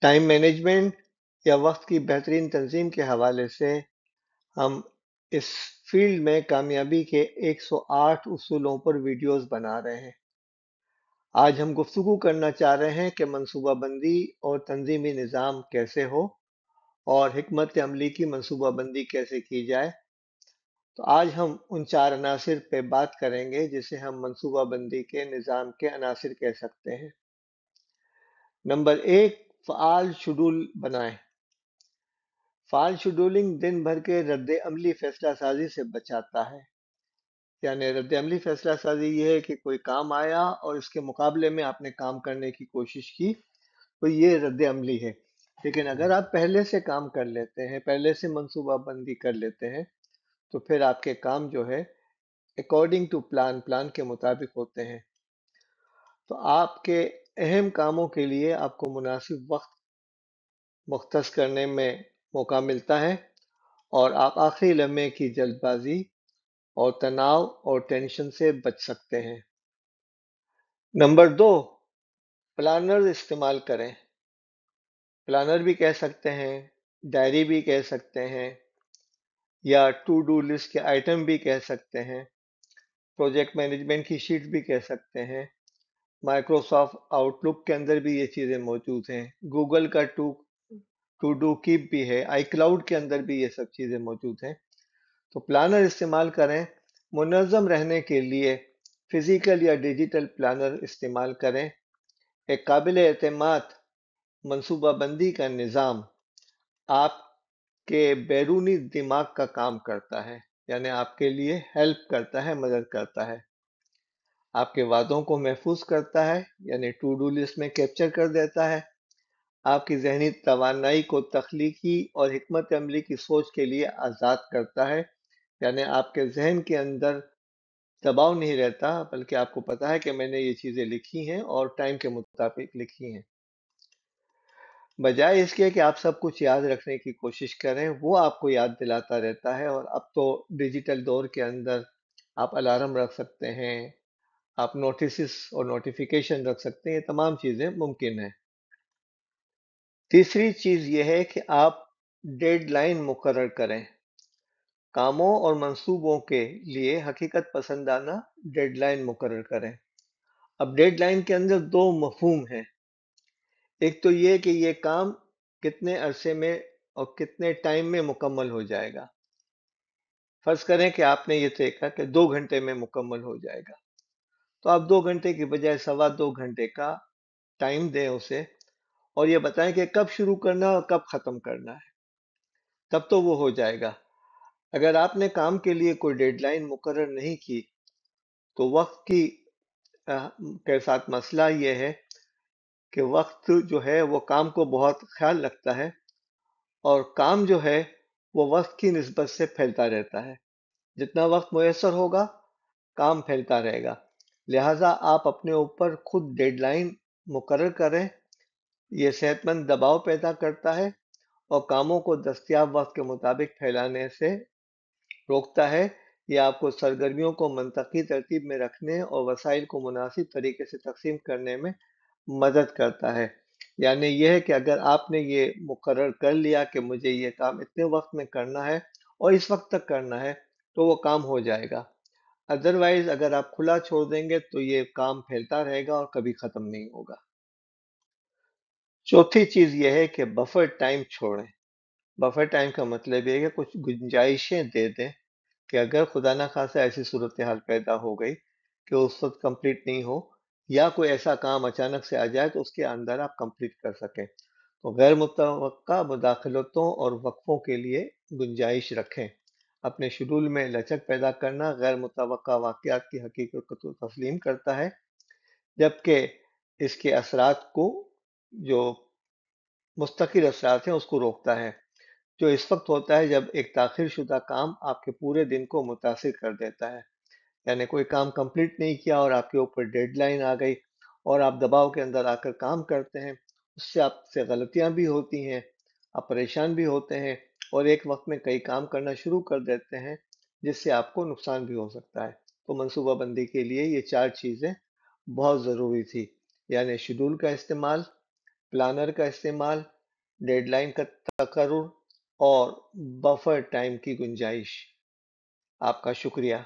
Time management या वक्त की बेहतरीन तंजीम के हवाले से हम इस फील्ड में कामयाबी के 108 उसूलों पर वीडियोस बना रहे हैं। आज हम गुफ्तगू करना चाह रहे हैं कि मंसूबाबंदी और तंजीमी निज़ाम कैसे हो और हिकमत अमली की मंसूबाबंदी कैसे की जाए। तो आज हम उन चार अनासिर पे बात करेंगे जिसे हम मंसूबाबंदी के निज़ाम के अनासिर कह सकते हैं। नंबर एक, फ़आल शेड्यूल बनाएं। फ़ाल शेड्यूलिंग दिन भर के रद्द अमली फैसला साजी से बचाता है। यानी रद्द अमली फैसला साजी ये है कि कोई काम आया और इसके मुकाबले में आपने काम करने की कोशिश की, तो ये रद्द अमली है। लेकिन अगर आप पहले से काम कर लेते हैं, पहले से मंसूबाबंदी कर लेते हैं, तो फिर आपके काम जो है अकॉर्डिंग टू प्लान के मुताबिक होते हैं। तो आपके अहम कामों के लिए आपको मुनासिब वक्त मुख्तस करने में मौका मिलता है और आप आखिरी लम्हे की जल्दबाजी और तनाव और टेंशन से बच सकते हैं। नंबर दो, प्लानर इस्तेमाल करें। प्लानर भी कह सकते हैं, डायरी भी कह सकते हैं, या टू डू लिस्ट के आइटम भी कह सकते हैं, प्रोजेक्ट मैनेजमेंट की शीट भी कह सकते हैं। माइक्रोसॉफ्ट आउटलुक के अंदर भी ये चीज़ें मौजूद हैं। गूगल का टू डू कीप भी है। आई क्लाउड के अंदर भी ये सब चीज़ें मौजूद हैं। तो प्लानर इस्तेमाल करें। मुनज़्ज़म रहने के लिए फिजिकल या डिजिटल प्लानर इस्तेमाल करें। एक काबिल एतमाद मंसूबाबंदी का निज़ाम आपके बैरूनी दिमाग का काम करता है, यानी आपके लिए हेल्प करता है, मदद करता है। आपके वादों को महफूज करता है, यानी टू डू लिस्ट में कैप्चर कर देता है। आपकी जहनी तवानाई को तख्लीकी और हिकमत अमली की सोच के लिए आज़ाद करता है, यानी आपके जहन के अंदर दबाव नहीं रहता, बल्कि आपको पता है कि मैंने ये चीज़ें लिखी हैं और टाइम के मुताबिक लिखी हैं। बजाय इसके कि आप सब कुछ याद रखने की कोशिश करें, वो आपको याद दिलाता रहता है। और अब तो डिजिटल दौर के अंदर आप अलार्म रख सकते हैं, आप नोटिस और नोटिफिकेशन रख सकते हैं, ये तमाम चीज़ें मुमकिन है। तीसरी चीज़ ये है कि आप डेडलाइन मुकर्रर करें। कामों और मंसूबों के लिए हकीकत पसंदाना डेडलाइन मुकर्रर करें। अब डेडलाइन के अंदर दो मफहूम हैं। एक तो ये कि ये काम कितने अरसे में और कितने टाइम में मुकम्मल हो जाएगा। फर्ज करें कि आपने ये तय किया कि 2 घंटे में मुकम्मल हो जाएगा, तो आप 2 घंटे की बजाय 2.25 घंटे का टाइम दें उसे, और ये बताएं कि कब शुरू करना है और कब खत्म करना है, तब तो वो हो जाएगा। अगर आपने काम के लिए कोई डेडलाइन मुकर्रर नहीं की, तो वक्त की के साथ मसला ये है कि वक्त जो है वो काम को बहुत ख्याल रखता है, और काम जो है वो वक्त की निस्बत से फैलता रहता है। जितना वक्त मुयस्सर होगा, काम फैलता रहेगा। लिहाजा आप अपने ऊपर खुद डेडलाइन मुकर्रर करें। ये सेहतमंद दबाव पैदा करता है और कामों को दस्तयाब वक्त के मुताबिक फैलाने से रोकता है। ये आपको सरगर्मियों को मंतकी तरतीब में रखने और वसाइल को मुनासिब तरीके से तकसीम करने में मदद करता है। यानी यह है कि अगर आपने ये मुकर्रर कर लिया कि मुझे ये काम इतने वक्त में करना है और इस वक्त तक करना है, तो वो काम हो जाएगा। अदरवाइज अगर आप खुला छोड़ देंगे तो ये काम फैलता रहेगा और कभी खत्म नहीं होगा। चौथी चीज ये है कि बफर टाइम छोड़ें। बफर टाइम का मतलब ये है कि कुछ गुंजाइशें दे दें कि अगर खुदा ना खासा ऐसी सूरत हाल पैदा हो गई कि उस वक्त कंप्लीट नहीं हो, या कोई ऐसा काम अचानक से आ जाए, तो उसके अंदर आप कंप्लीट कर सकें। तो गैर मुतवक्का मुदाखलतों और वक्फों के लिए गुंजाइश रखें। अपने शेड्यूल में लचक पैदा करना गैर मुतवक्का वाक़यात की हकीकत को तस्लीम करता है, जबकि इसके असरात को, जो मुस्तकिल असरात हैं, उसको रोकता है, जो इस वक्त होता है जब एक ताखिर शुदा काम आपके पूरे दिन को मुतासिर कर देता है। यानी कोई काम कंप्लीट नहीं किया और आपके ऊपर डेडलाइन आ गई और आप दबाव के अंदर आकर काम करते हैं, उससे आपसे गलतियां भी होती हैं, आप परेशान भी होते हैं और एक वक्त में कई काम करना शुरू कर देते हैं, जिससे आपको नुकसान भी हो सकता है। तो मनसूबाबंदी के लिए ये चार चीज़ें बहुत ज़रूरी थी, यानी शेड्यूल का इस्तेमाल, प्लानर का इस्तेमाल, ڈیڈ لائن کا تقرر اور بفر ٹائم کی گنجائش۔ آپ کا شکریہ۔